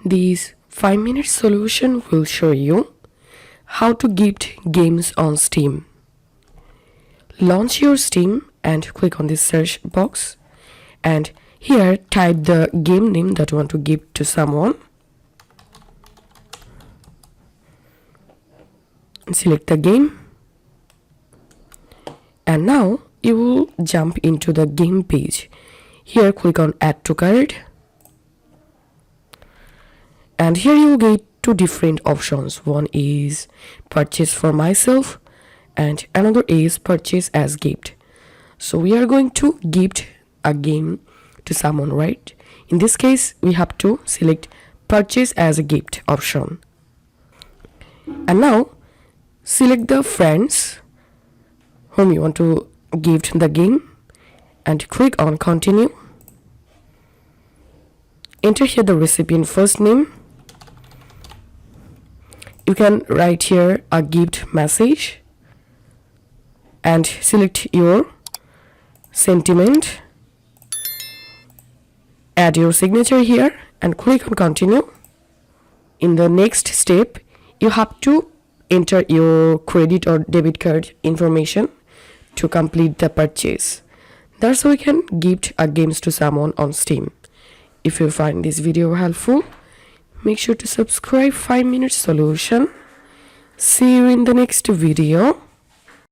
This 5-minute solution will show you how to gift games on Steam. Launch your Steam and click on this search box, and here type the game name that you want to gift to someone. Select the game, and now you will jump into the game page. Here click on add to cart, and here you will get two different options. One is purchase for myself and another is purchase as gift. So we are going to gift a game to someone, right? In this case we have to select purchase as a gift option, and now select the friends whom you want to gift the game and click on continue. Enter here the recipient first name. You can write here a gift message and select your sentiment. Add your signature here and click on continue. In the next step, you have to enter your credit or debit card information to complete the purchase. That's how we can gift a games to someone on Steam. If you find this video helpful, make sure to subscribe 5-minute solution. See you in the next video.